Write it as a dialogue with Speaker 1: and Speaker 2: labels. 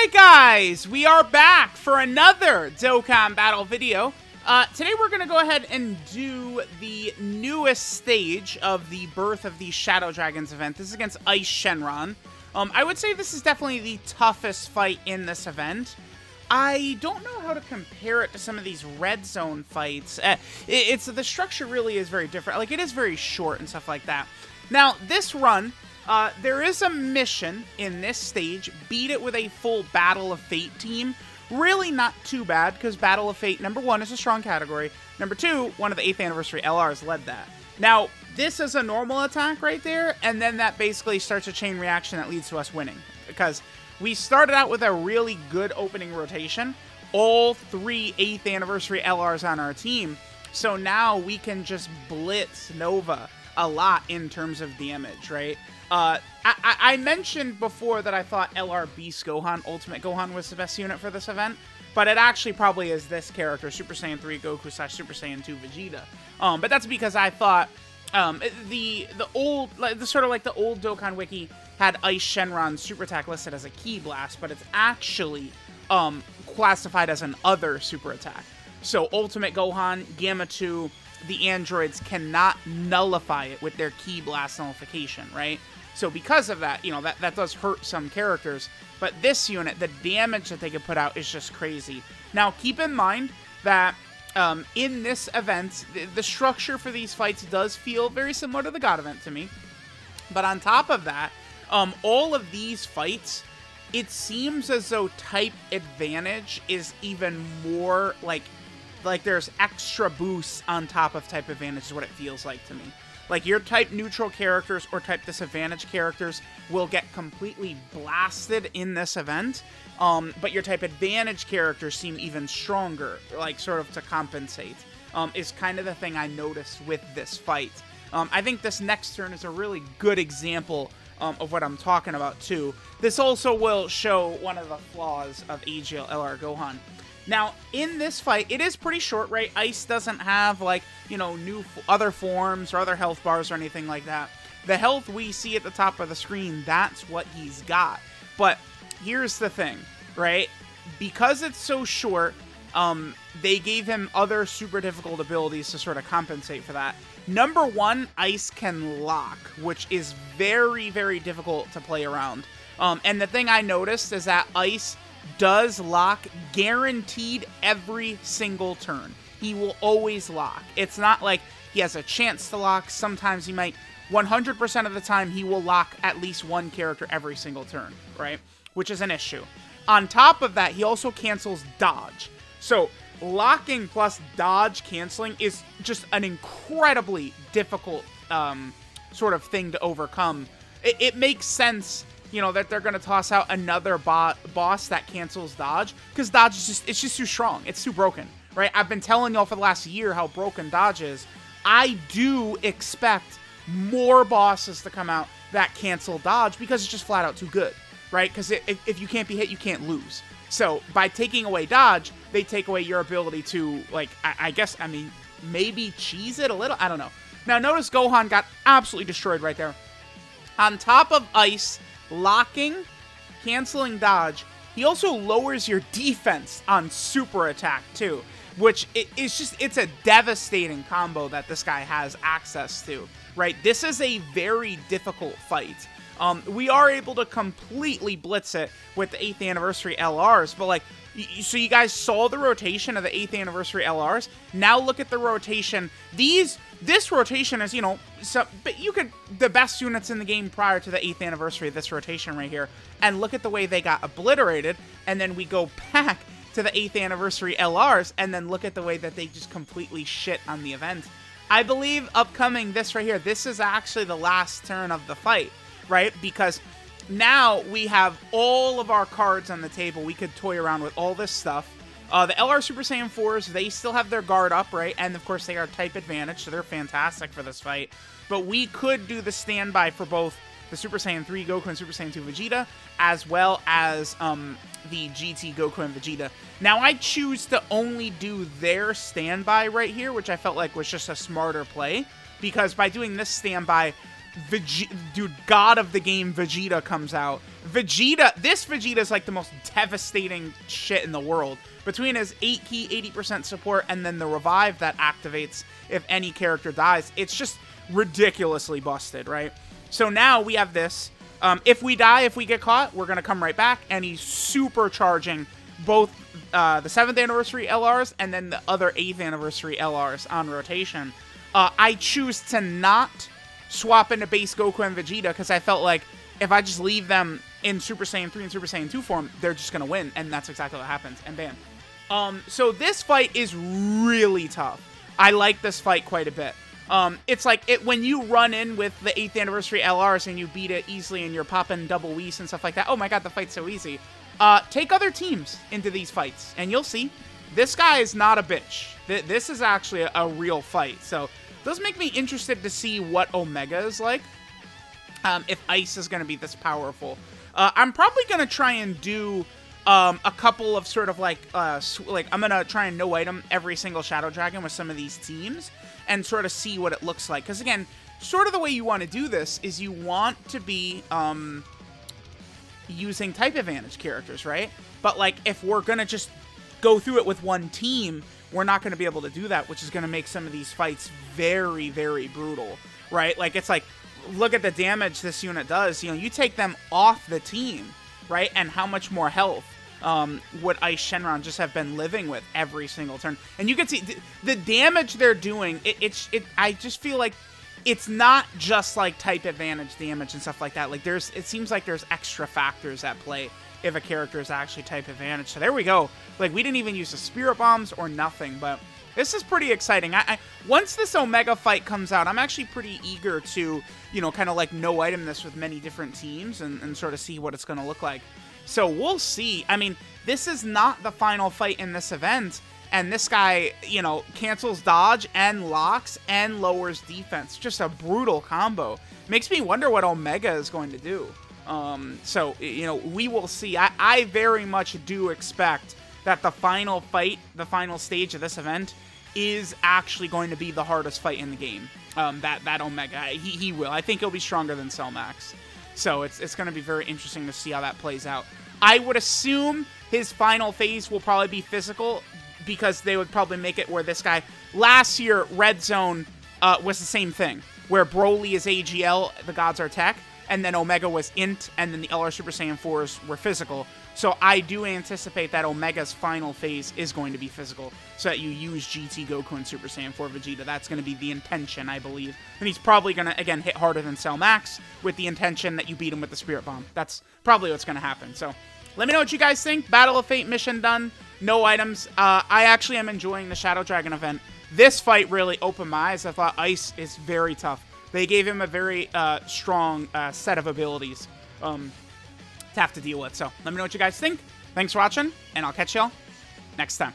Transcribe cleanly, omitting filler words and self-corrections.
Speaker 1: Alright guys, we are back for another Dokkan battle video. Today we're going to go ahead and do the newest stage of the Birth of the Shadow Dragons event. This is against EIS SHENRON. I would say this is definitely the toughest fight in this event. I don't know how to compare it to some of these red zone fights. The structure really is very different. Like, it is very short and stuff like that. Now, this run, there is a mission in this stage. Beat it with a full Battle of Fate team. Really not too bad, because Battle of Fate, number one, is a strong category. Number two, one of the 8th anniversary LRs led that. Now, this is a normal attack right there, and then that basically starts a chain reaction that leads to us winning. Because we started out with a really good opening rotation. All 3 8th anniversary LRs on our team. So now we can just blitz Nova a lot in terms of damage, right? I mentioned before that I thought LR Beast Gohan, Ultimate Gohan, was the best unit for this event, but it actually probably is this character, Super Saiyan 3 Goku / Super Saiyan 2 Vegeta. But that's because I thought the old Dokkan Wiki had EIS SHENRON Super Attack listed as a Ki Blast, but it's actually classified as an other Super Attack. So Ultimate Gohan, Gamma 2, the androids cannot nullify it with their Ki Blast nullification, right? So because of that, you know, that does hurt some characters. But this unit, the damage that they can put out is just crazy. Now, keep in mind that in this event, the structure for these fights does feel very similar to the God event to me. But on top of that, all of these fights, it seems as though type advantage is even more like there's extra boosts on top of type advantage is what it feels like to me. Like, your type neutral characters or type disadvantage characters will get completely blasted in this event, but your type advantage characters seem even stronger, like, sort of to compensate, is kind of the thing I noticed with this fight. I think this next turn is a really good example of what I'm talking about, too. This also will show one of the flaws of AGL LR Gohan. Now, in this fight, it is pretty short, right? EIS doesn't have, like, you know, other forms or other health bars or anything like that. The health we see at the top of the screen, that's what he's got. But here's the thing, right? Because it's so short, they gave him other super difficult abilities to sort of compensate for that. Number one, EIS can lock, which is very, very difficult to play around. And the thing I noticed is that EIS does lock guaranteed every single turn. He will always lock. It's not like he has a chance to lock. Sometimes he might, 100% of the time, he will lock at least one character every single turn, right? Which is an issue. On top of that, he also cancels dodge. So locking plus dodge canceling is just an incredibly difficult sort of thing to overcome. It makes sense, you know, that they're going to toss out another boss that cancels dodge, because dodge is it's just too strong. It's too broken, right? I've been telling y'all for the last year how broken dodge is. I do expect more bosses to come out that cancel dodge, because it's just flat out too good, right? Because if you can't be hit, you can't lose. So by taking away dodge, they take away your ability to, like, I guess, I mean, maybe cheese it a little? I don't know. Now, notice Gohan got absolutely destroyed right there. On top of EIS locking, canceling dodge, he also lowers your defense on super attack too, which it's a devastating combo that this guy has access to, right? This is a very difficult fight. We are able to completely blitz it with the 8th anniversary LRs, but like, so you guys saw the rotation of the 8th anniversary LRs. Now look at the rotation. This rotation is, you know, but the best units in the game prior to the 8th anniversary of this rotation right here. And look at the way they got obliterated. And then we go back to the 8th anniversary LRs, and then look at the way that they just completely shit on the event. I believe upcoming this right here, this is actually the last turn of the fight, right? Because now we have all of our cards on the table. We could toy around with all this stuff. The LR Super Saiyan 4s, they still have their guard up, right? And, of course, they are type advantage, so they're fantastic for this fight. But we could do the standby for both the Super Saiyan 3 Goku and Super Saiyan 2 Vegeta, as well as the GT Goku and Vegeta. Now, I choose to only do their standby right here, which I felt like was just a smarter play, because by doing this standby, dude, god of the game Vegeta comes out. This Vegeta is like the most devastating shit in the world. Between his 8 key, 80% support, and then the revive that activates if any character dies, it's just ridiculously busted, right? So now we have this. If we die, if we get caught, we're going to come right back, and he's supercharging both the 7th anniversary LRs and then the other 8th anniversary LRs on rotation. I choose to not swap into base Goku and Vegeta because I felt like if I just leave them in Super Saiyan 3 and Super Saiyan 2 form, they're just going to win, and that's exactly what happens, and bam. So this fight is really tough. I like this fight quite a bit. It's like when you run in with the 8th anniversary LRs and you beat it easily and you're popping double Whis and stuff like that. Oh my god, the fight's so easy. Take other teams into these fights, and you'll see. This guy is not a bitch. This is actually a real fight. So it does make me interested to see what Omega is like. If Ice is going to be this powerful. I'm probably going to try and do a couple of sort of like I'm going to try and no item every single Shadow Dragon with some of these teams and sort of see what it looks like. Because again, sort of the way you want to do this is you want to be using type advantage characters, right? But like if we're going to just go through it with one team, we're not going to be able to do that, which is going to make some of these fights very, very brutal, right? Like it's like, look at the damage this unit does. You know, you take them off the team, right? And how much more health would EIS Shenron just have been living with every single turn? And you can see the damage they're doing. I just feel like it's not just like type advantage damage and stuff like that. Like it seems like there's extra factors at play if a character is actually type advantage. So there we go. Like we didn't even use the spirit bombs or nothing, but this is pretty exciting. Once this Omega fight comes out, I'm actually pretty eager to, you know, kind of like no item this with many different teams and sort of see what it's going to look like. So we'll see. I mean, this is not the final fight in this event, and this guy, you know, cancels dodge and locks and lowers defense. Just a brutal combo. Makes me wonder what Omega is going to do. So, you know, we will see. I very much do expect that the final fight, the final stage of this event, is actually going to be the hardest fight in the game. That Omega, he will. I think he'll be stronger than Cell Max. So it's going to be very interesting to see how that plays out. I would assume his final phase will probably be physical, because they would probably make it where this guy... Last year, Red Zone was the same thing, where Broly is AGL, the gods are tech, and then Omega was int, and then the LR Super Saiyan 4s were physical. So I do anticipate that Omega's final phase is going to be physical, so that you use GT Goku and Super Saiyan 4 Vegeta. That's going to be the intention, I believe. And he's probably going to, again, hit harder than Cell Max, with the intention that you beat him with the Spirit Bomb. That's probably what's going to happen. So let me know what you guys think. Battle of Fate mission done. No items. I actually am enjoying the Shadow Dragon event. This fight really opened my eyes. I thought Ice is very tough. They gave him a very strong set of abilities to have to deal with. So let me know what you guys think. Thanks for watching, and I'll catch y'all next time.